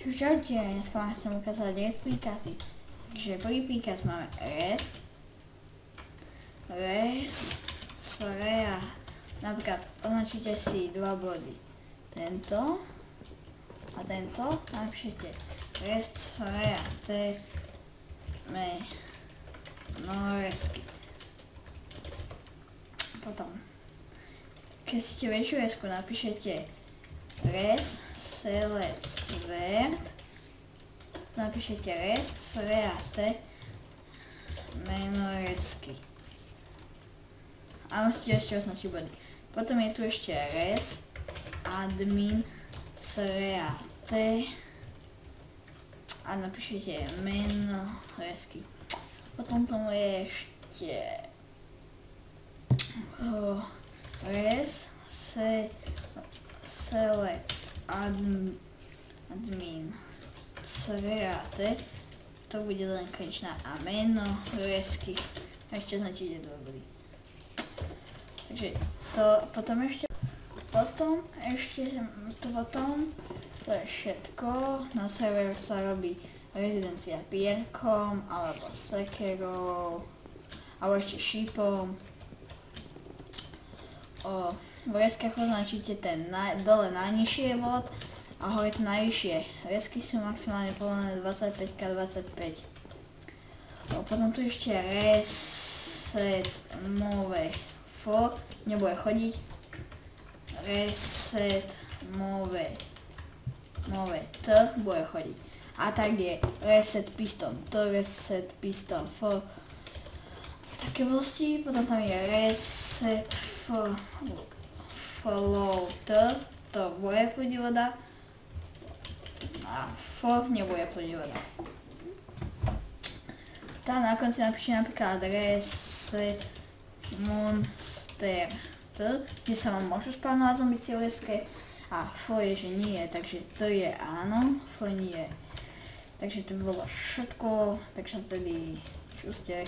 Čaute, dneska vám chcem ukázať rest príkazy. Takže prvý príkaz máme rest, rea. Napríklad označíte si dva body. Tento a tento. Napíšete rest, rea, noresky. Potom, keď chcete väčšiu resku, napíšete res, select, word, napíšete rest, reate, menoresky. A musíte ešte označiť body. Potom je tu ešte res, admin, reate a napíšete menoresky. Potom tomu je ešte res, select, admin, reate, to bude len konečná a meno, resky, a ešte značíte dva body. Takže to potom to je všetko. Na server sa robí rezidencia pierkom, alebo sekerou, alebo ešte šípom. V reskách označíte ten dole najnižšie bod a hore to najvyššie. Resky sú maximálne povolené 25x25. Potom tu ešte reset move for, nebude chodiť. Reset move t bude chodiť. A tak je reset piston t, reset piston for. Také vlastí. Potom tam je reset follow t, to bude prúdiť voda. A for nebude prúdiť voda. Tá na konci napíše napríklad reset monster t, kde sa vám môžu spávnovať zombici v leske. A for je, že nie, takže to je áno, for nie. Takže to by bolo všetko, takže tedy čuste.